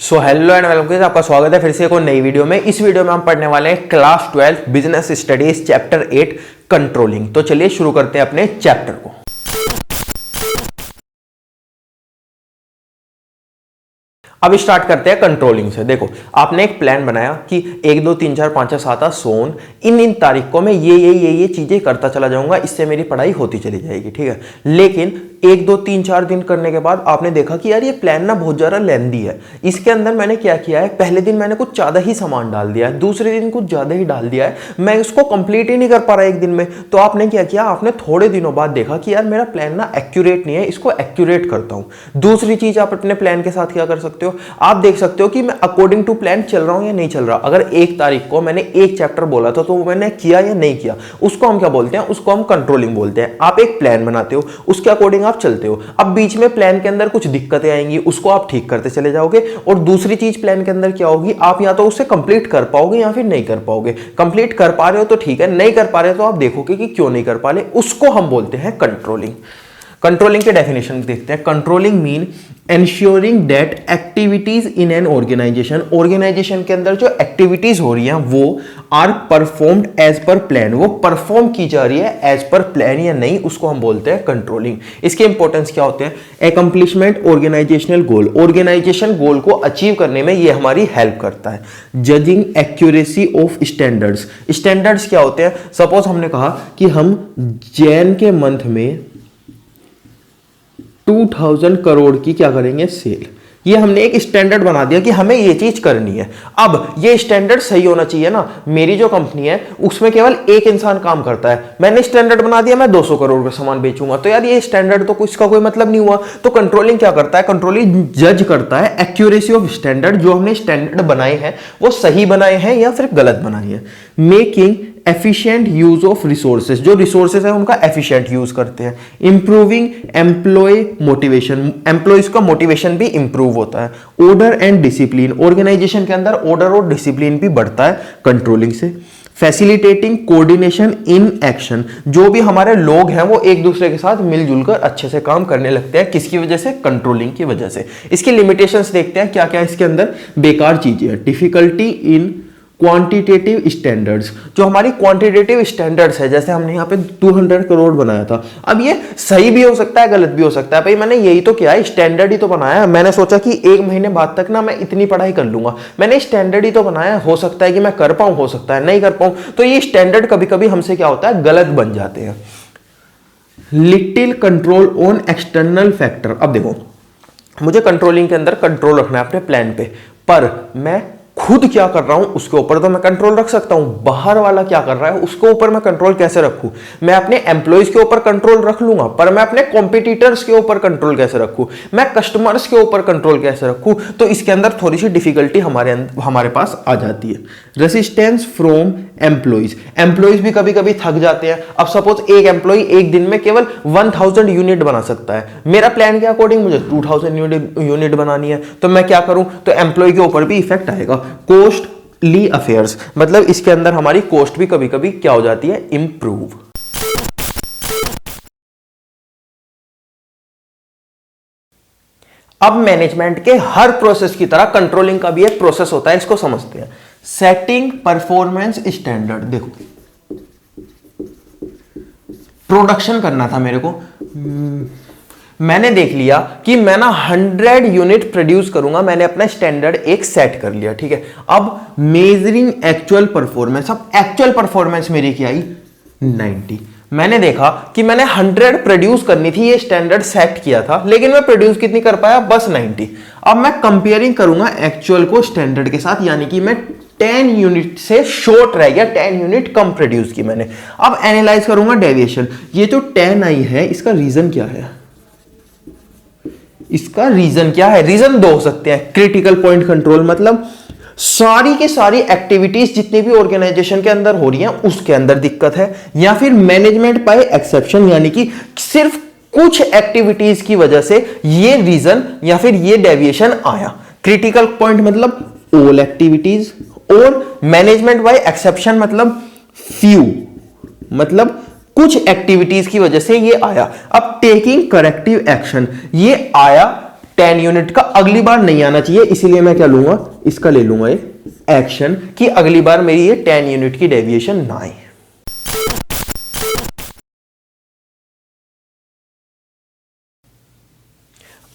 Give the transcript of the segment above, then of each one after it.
So hello and welcome, आपका स्वागत है फिर से एक और नई वीडियो में। इस वीडियो में हम पढ़ने वाले हैं class 12 business studies chapter 8 controlling. तो चलिए शुरू करते हैं अपने चैप्टर को। अब स्टार्ट करते हैं कंट्रोलिंग से। देखो, आपने एक प्लान बनाया कि 1 2 3 4 5 6 7 सोन इन तारीखों में ये चीजें करता चला जाऊंगा, इससे मेरी पढ़ाई होती चली जाएगी, ठीक है। लेकिन 1 2 3 4 दिन करने के बाद आपने देखा कि यार ये प्लान ना बहुत ज्यादा लेंदी है। इसके अंदर मैंने क्या किया है, पहले दिन मैंने कुछ ज्यादा ही सामान डाल दिया है, दूसरे दिन कुछ ज्यादा ही डाल दिया है, मैं इसको कंप्लीट ही नहीं कर पा रहा एक दिन में। तो आपने क्या किया, आपने थोड़े दिनों बाद देखा कि यार मेरा प्लान ना एक्यूरेट नहीं है, इसको एक्यूरेट करता हूं। दूसरी चीज आप अपने प्लान के साथ क्या कर सकते हो, आप देख सकते हो कि मैं अकॉर्डिंग टू प्लान चल रहा हूं या नहीं चल रहा। अगर 1 तारीख को मैंने एक चैप्टर बोला था तो वो मैंने किया या नहीं किया, उसको हम क्या बोलते हैं, उसको हम कंट्रोलिंग बोलते हैं। आप एक प्लान बनाते हो, उसके अकॉर्डिंग आप चलते हो। अब बीच में प्लान के अंदर कुछ दिक्कतें आएंगी, उसको आप ठीक करते चले जाओगे। और दूसरी चीज प्लान के अंदर क्या होगी, आप या तो उससे कंप्लीट कर पाओगे या फिर नहीं कर पाओगे। कंप्लीट कर पा रहे हो तो ठीक है, नहीं कर पा रहे हो तो आप देखोगे कि क्यों नहीं कर पा रहे, उसको हम बोलते हैं कंट्रोलिंग। कंट्रोलिंग के डेफिनेशन देखते हैं। Controlling mean ensuring that activities in an organization के अंदर जो एक्टिविटीज हो रही हैं वो are performed as per plan, वो परफॉर्म की जा रही है एज पर प्लान या नहीं, उसको हम बोलते हैं कंट्रोलिंग। इसके इंपॉर्टेंस क्या होते हैं, एकम्प्लिशमेंट ऑर्गेनाइजेशनल गोल, ऑर्गेनाइजेशन गोल को अचीव करने में ये हमारी हेल्प करता है। Judging accuracy of standards, standards क्या होते हैं, सपोज हमने कहा कि हम जैन के मंथ में 2000 करोड़ की क्या करेंगे, सेल। ये हमने एक स्टैंडर्ड बना दिया कि हमें ये चीज करनी है। अब ये स्टैंडर्ड सही होना चाहिए ना, मेरी जो कंपनी है उसमें केवल एक इंसान काम करता है, मैंने स्टैंडर्ड बना दिया मैं 200 करोड़ का सामान बेचूंगा, तो यार ये स्टैंडर्ड तो इसका कोई मतलब नहीं हुआ। तो कंट्रोलिंग क्या करता है, कंट्रोलिंग जज करता है एक्यूरेसी ऑफ स्टैंडर्ड, जो हमने स्टैंडर्ड बनाए हैं वो सही बनाए हैं या फिर गलत बनाए हैं। Making efficient use of resources, जो रिसोर्सेज है उनका एफिशिएंट यूज करते हैं। इंप्रूविंग एम्प्लॉय मोटिवेशन, एम्प्लॉयज का मोटिवेशन भी इंप्रूव होता है। ऑर्डर एंड डिसिप्लिन, ऑर्गेनाइजेशन के अंदर ऑर्डर और डिसिप्लिन भी बढ़ता है कंट्रोलिंग से। फैसिलिटेटिंग कोऑर्डिनेशन इन एक्शन, जो भी हमारे लोग हैं वो एक दूसरे के साथ मिलजुल कर अच्छे से काम करने लगते हैं, किसकी वजह से, कंट्रोलिंग की वजह से। इसकी लिमिटेशंस देखते हैं क्या क्या इसके अंदर बेकार चीजें हैं। डिफिकल्टी इन क्वांटिटेटिव स्टैंडर्ड्स, जो हमारी क्वांटिटेटिव स्टैंडर्ड्स है, जैसे हमने यहाँ पे 200 करोड़ बनाया था, अब ये सही भी हो सकता है गलत भी हो सकता है। भाई मैंने यही तो किया है, स्टैंडर्ड ही तो बनाया है। मैंने सोचा कि 1 महीने बाद तक ना मैं इतनी पढ़ाई कर लूंगा, मैंने स्टैंडर्ड ही तो बनाया है, हो सकता है कि मैं कर पाऊं, हो सकता है नहीं कर पाऊं। तो ये स्टैंडर्ड कभी कभी हमसे क्या होता है, गलत बन जाते हैं। Little control on external factor, अब देखो मुझे कंट्रोलिंग के अंदर कंट्रोल रखना है अपने प्लान पे, पर मैं खुद क्या कर रहा हूं उसके ऊपर तो मैं कंट्रोल रख सकता हूं, बाहर वाला क्या कर रहा है उसके ऊपर मैं कंट्रोल कैसे रखूं। मैं अपने एम्प्लॉइज के ऊपर कंट्रोल रख लूंगा, पर मैं अपने कॉम्पिटिटर्स के ऊपर कंट्रोल कैसे रखूं, मैं कस्टमर्स के ऊपर कंट्रोल कैसे रखूं। तो इसके अंदर थोड़ी सी डिफिकल्टी हमारे पास आ जाती है। रेसिस्टेंस फ्रॉम एम्प्लॉइज, एम्प्लॉइज भी कभी कभी थक जाते हैं। अब सपोज एक एम्प्लॉय एक दिन में केवल 1000 यूनिट बना सकता है, मेरा प्लान के अकॉर्डिंग मुझे 2000 यूनिट बनानी है, तो मैं क्या करूं, तो एम्प्लॉय के ऊपर भी इफेक्ट आएगा। कॉस्टली अफेयर्स, मतलब इसके अंदर हमारी कॉस्ट भी कभी कभी क्या हो जाती है, इंप्रूव। अब मैनेजमेंट के हर प्रोसेस की तरह कंट्रोलिंग का भी एक प्रोसेस होता है, इसको समझते हैं। सेटिंग परफॉर्मेंस स्टैंडर्ड, देखो प्रोडक्शन करना था मेरे को, मैंने देख लिया कि मैं ना 100 यूनिट प्रोड्यूस करूंगा, मैंने अपना स्टैंडर्ड एक सेट कर लिया, ठीक है। अब मेजरिंग एक्चुअल परफॉर्मेंस, अब एक्चुअल परफॉर्मेंस मेरी क्या आई, 90। मैंने देखा कि मैंने 100 प्रोड्यूस करनी थी, ये स्टैंडर्ड सेट किया था, लेकिन मैं प्रोड्यूस कितनी कर पाया, बस 90। अब मैं कंपेयरिंग करूंगा एक्चुअल को स्टैंडर्ड के साथ, यानी कि मैं 10 यूनिट से शॉर्ट रह गया, 10 यूनिट कम प्रोड्यूस की मैंने। अब एनालाइज करूंगा डेविएशन, ये जो 10 आई है इसका रीजन क्या है, इसका रीजन क्या है। रीजन 2 हो सकते हैं। क्रिटिकल पॉइंट कंट्रोल, मतलब सारी की सारी एक्टिविटीज जितनी भी ऑर्गेनाइजेशन के अंदर हो रही हैं उसके अंदर दिक्कत है, या फिर मैनेजमेंट बाय एक्सेप्शन, यानी कि सिर्फ कुछ एक्टिविटीज की वजह से ये रीजन या फिर ये डेविएशन आया। क्रिटिकल पॉइंट मतलब ऑल एक्टिविटीज, और मैनेजमेंट बाय एक्सेप्शन मतलब फ्यू, मतलब कुछ एक्टिविटीज की वजह से ये आया। अब टेकिंग करेक्टिव एक्शन, ये आया 10 यूनिट का अगली बार नहीं आना चाहिए, इसीलिए मैं क्या लूंगा, इसका ले लूंगा एक्शन कि अगली बार मेरी ये 10 यूनिट की डेविएशन ना आए।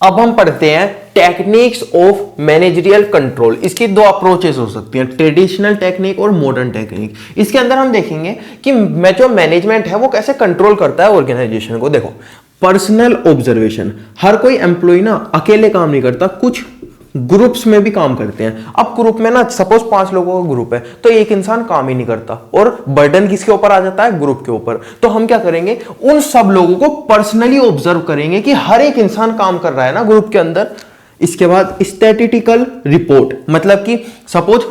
अब हम पढ़ते हैं टेक्निक्स ऑफ मैनेजरियल कंट्रोल। इसकी दो अप्रोचेस हो सकती हैं, ट्रेडिशनल टेक्निक और मॉडर्न टेक्निक। इसके अंदर हम देखेंगे कि जो मैनेजमेंट है वो कैसे कंट्रोल करता है ऑर्गेनाइजेशन को। देखो, पर्सनल ऑब्जर्वेशन, हर कोई एम्प्लॉय ना अकेले काम नहीं करता, कुछ ग्रुप्स में भी काम करते हैं। अब ग्रुप में ना सपोज 5 लोगों का ग्रुप है, तो एक इंसान काम ही नहीं करता और बर्डन किसके ऊपर आ जाता है, ग्रुप के ऊपर। तो हम क्या करेंगे, उन सब लोगों को पर्सनली ऑब्जर्व करेंगे कि हर एक इंसान काम कर रहा है ना ग्रुप के अंदर। इसके बाद स्टैटिस्टिकल रिपोर्ट, मतलब कि सपोज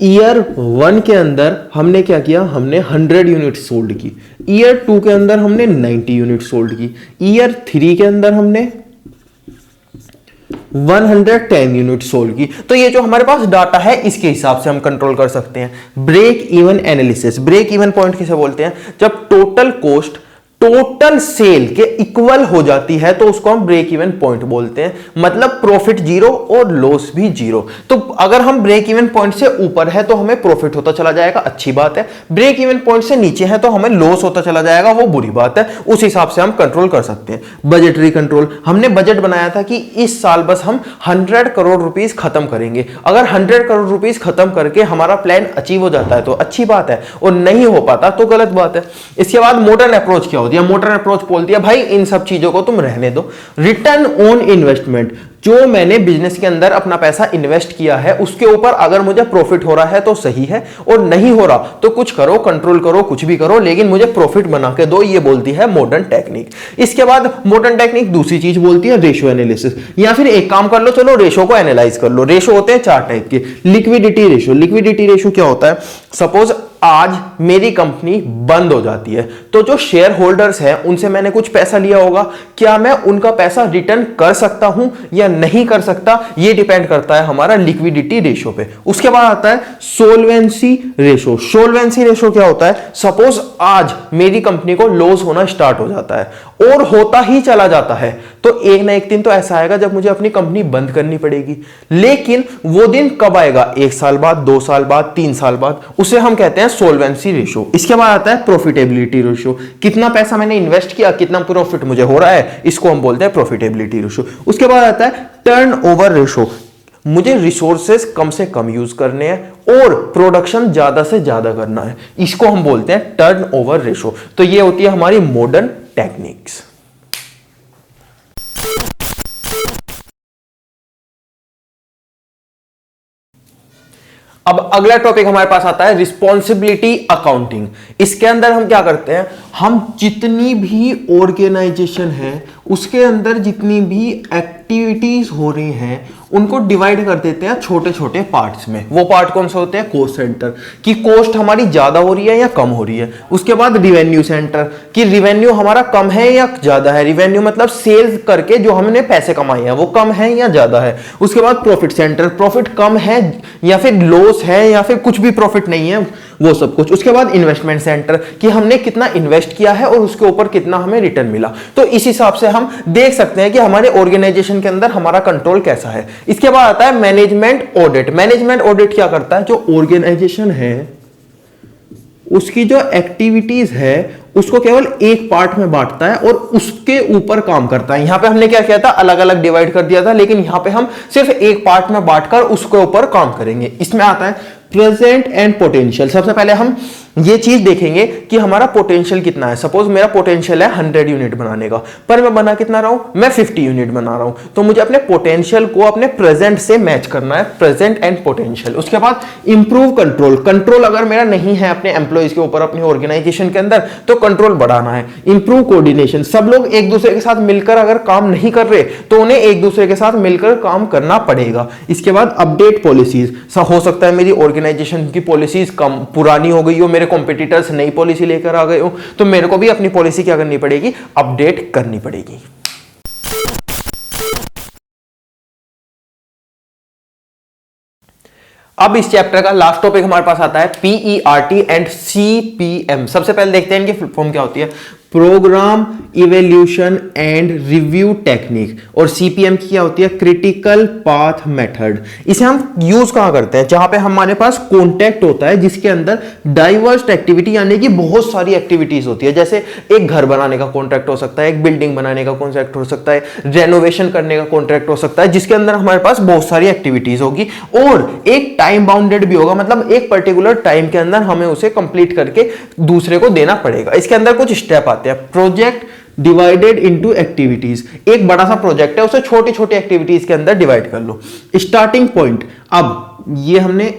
ईयर 1 के अंदर हमने क्या किया, हमने 100 यूनिट सोल्ड की, ईयर 2 के अंदर हमने 90 यूनिट सोल्ड की, ईयर 3 के अंदर हमने 110 यूनिट सोल्ड की। तो ये जो हमारे पास डाटा है इसके हिसाब से हम कंट्रोल कर सकते हैं। Break even analysis, break even point किसे बोलते हैं, जब टोटल कॉस्ट टोटल सेल के इक्वल हो जाती है तो उसको हम ब्रेक इवन पॉइंट बोलते हैं, मतलब प्रॉफिट जीरो और लॉस भी जीरो। तो अगर हम ब्रेक इवन पॉइंट से ऊपर है तो हमें प्रॉफिट होता चला जाएगा, अच्छी बात है। ब्रेक इवन पॉइंट से नीचे है तो हमें लॉस होता चला जाएगा, वो बुरी बात है। उस हिसाब से हम कंट्रोल कर सकते हैं। बजटरी कंट्रोल, हमने बजट बनाया था कि इस साल बस हम 100 करोड़ रुपीस खत्म करेंगे। अगर 100 करोड़ रुपीस खत्म करके हमारा प्लान अचीव हो जाता है तो अच्छी बात है, और नहीं हो पाता तो गलत बात है। इसके बाद मॉडर्न अप्रोच क्या दिया, मॉडर्न अप्रोच बोल दिया भाई इन सब चीजों को तुम रहने दो। रिटर्न ऑन इन्वेस्टमेंट, जो मैंने बिजनेस के अंदर अपना पैसा इन्वेस्ट किया है उसके ऊपर अगर मुझे प्रॉफिट हो रहा है तो सही है, और नहीं हो रहा तो कुछ करो, कंट्रोल करो, कुछ भी करो, लेकिन मुझे प्रॉफिट बना के दो, ये बोलती है मॉडर्न टेक्निक। इसके बाद मॉडर्न टेक्निक दूसरी चीज बोलती है रेशो एनालिसिस, या फिर एक काम कर लो, चलो रेशो को एनालाइज कर लो। रेशो होते हैं 4 टाइप के। लिक्विडिटी रेशो, लिक्विडिटी रेशो क्या होता है, सपोज आज मेरी कंपनी बंद हो जाती है तो जो शेयर होल्डर्स हैं उनसे मैंने कुछ पैसा लिया होगा, क्या मैं उनका पैसा रिटर्न कर सकता हूं या नहीं कर सकता, ये डिपेंड करता है हमारा लिक्विडिटी रेशो पे। उसके बाद आता है सोल्वेंसी रेशो। सोल्वेंसी रेशो क्या होता है, सपोज आज मेरी कंपनी को लॉस होना स्टार्ट हो जाता है और होता ही चला जाता है, तो एक ना एक दिन तो ऐसा आएगा जब मुझे अपनी कंपनी बंद करनी पड़ेगी। लेकिन वो दिन कब आएगा, 1 साल बाद, 2 साल बाद, 3 साल बाद, उसे हम कहते हैं सोल्वेंसी रेशो। इसके बाद आता है प्रॉफिटेबिलिटी रेशो, कितना पैसा मैंने इन्वेस्ट किया, कितना प्रॉफिट मुझे हो रहा है, इसको हम बोलते हैं प्रॉफिटेबिलिटी रेशो। उसके बाद आता है टर्नओवर रेशो, मुझे रिसोर्सेज कम से कम यूज करने हैं और प्रोडक्शन ज्यादा से ज्यादा करना है, इसको हम बोलते हैं टर्नओवर रेशो। तो ये होती है हमारी मॉडर्न टेक्निक्स। अब अगला टॉपिक हमारे पास आता है रिस्पॉन्सिबिलिटी अकाउंटिंग। इसके अंदर हम क्या करते हैं, हम जितनी भी ऑर्गेनाइजेशन है उसके अंदर जितनी भी एक्टिविटीज हो रही हैं उनको डिवाइड कर देते हैं छोटे छोटे पार्ट्स में। वो पार्ट कौन से होते हैं, कॉस्ट सेंटर की कॉस्ट हमारी ज्यादा हो रही है या कम हो रही है। उसके बाद रिवेन्यू सेंटर की रिवेन्यू हमारा कम है या ज्यादा है, रिवेन्यू मतलब सेल्स करके जो हमने पैसे कमाए हैं वो कम है या ज्यादा है। उसके बाद प्रॉफिट सेंटर, प्रॉफिट कम है या फिर लॉस है या फिर कुछ भी प्रॉफिट नहीं है, वो सब कुछ। उसके बाद इन्वेस्टमेंट सेंटर कि हमने कितना इन्वेस्ट किया है और उसके ऊपर कितना हमें रिटर्न मिला। तो इस हिसाब से हम देख सकते हैं कि हमारे ऑर्गेनाइजेशन के अंदर हमारा कंट्रोल कैसा है। इसके बाद आता है मैनेजमेंट ऑडिट। मैनेजमेंट ऑडिट क्या करता है, जो ऑर्गेनाइजेशन है उसकी जो एक्टिविटीज है उसको केवल एक पार्ट में बांटता है और उसके ऊपर काम करता है। यहां पे हमने क्या किया था, अलग अलग डिवाइड कर दिया था, लेकिन यहां पे हम सिर्फ एक पार्ट में बांटकर उसके ऊपर काम करेंगे। इसमें आता है प्रेजेंट एंड पोटेंशियल। सबसे पहले हम ये चीज देखेंगे कि हमारा पोटेंशियल कितना है। सपोज मेरा पोटेंशियल है 100 यूनिट बनाने का, पर मैं बना कितना रहा हूं, मैं 50 यूनिट बना रहा हूं। तो मुझे अपने पोटेंशियल को अपने प्रेजेंट से मैच करना है, प्रेजेंट एंड पोटेंशियल। उसके बाद इंप्रूव कंट्रोल। कंट्रोल अगर मेरा नहीं है अपने एम्प्लॉइज के ऊपर, अपनी ऑर्गेनाइजेशन के अंदर, तो कंट्रोल बढ़ाना है। इंप्रूव कोऑर्डिनेशन, सब लोग एक दूसरे के साथ मिलकर अगर काम नहीं कर रहे तो उन्हें एक दूसरे के साथ मिलकर काम करना पड़ेगा। इसके बाद अपडेट पॉलिसीज। हो सकता है मेरी ऑर्गेनाइजेशन की पॉलिसीज कम पुरानी हो गई हो, मेरे कॉम्पिटिटर्स नई पॉलिसी लेकर आ गए हो, तो मेरे को भी अपनी पॉलिसी क्या करनी पड़ेगी, अपडेट करनी पड़ेगी। अब इस चैप्टर का लास्ट टॉपिक हमारे पास आता है PERT एंड CPM। सबसे पहले देखते हैं इनकी फुल फॉर्म क्या होती है। Program evaluation and review technique, और सीपीएम की क्या होती है, क्रिटिकल पाथ मेथड। इसे हम यूज कहां करते हैं, जहां पे हमारे पास कॉन्टेक्ट होता है जिसके अंदर डाइवर्स एक्टिविटी यानी कि बहुत सारी एक्टिविटीज होती है। जैसे एक घर बनाने का कॉन्ट्रैक्ट हो सकता है, एक बिल्डिंग बनाने का कॉन्ट्रैक्ट हो सकता है, रेनोवेशन करने का कॉन्ट्रैक्ट हो सकता है, जिसके अंदर हमारे पास बहुत सारी एक्टिविटीज होगी और एक टाइम बाउंडेड भी होगा, मतलब एक पर्टिकुलर टाइम के अंदर हमें उसे कंप्लीट करके दूसरे को देना पड़ेगा। इसके अंदर कुछ स्टेप आते हैं। प्रोजेक्ट डिवाइडेड इनटू एक्टिविटीज, एक बड़ा सा प्रोजेक्ट है उसे छोटी छोटी एक्टिविटीज के अंदर डिवाइड कर लो। स्टार्टिंग पॉइंट, अब ये हमने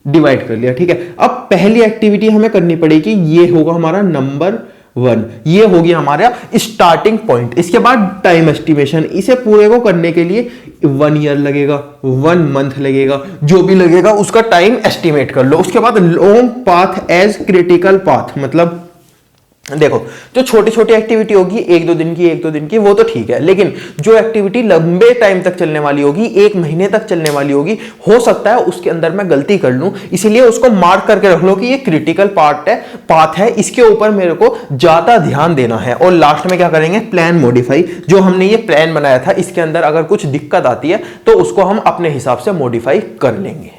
डिवाइड कर लिया, ठीक है। अब पहली एक्टिविटी हमें करनी पड़ेगी, ये होगा हमारा नंबर 1, ये होगी हमारा स्टार्टिंग पॉइंट। इसके बाद टाइम एस्टिमेशन, इसे पूरे को करने के लिए 1 ईयर लगेगा, 1 मंथ लगेगा, जो भी लगेगा उसका टाइम एस्टिमेट कर लो। उसके बाद long path as critical path, मतलब देखो जो छोटी छोटी एक्टिविटी होगी 1-2 दिन की वो तो ठीक है, लेकिन जो एक्टिविटी लंबे टाइम तक चलने वाली होगी, 1 महीने तक चलने वाली होगी, हो सकता है उसके अंदर मैं गलती कर लूं, इसीलिए उसको मार्क करके रख लो कि ये क्रिटिकल पाथ है, इसके ऊपर मेरे को ज्यादा ध्यान देना है। और लास्ट में क्या करेंगे, प्लान मॉडिफाई, जो हमने ये प्लान बनाया था इसके अंदर अगर कुछ दिक्कत आती है तो उसको हम अपने हिसाब से मॉडिफाई कर लेंगे।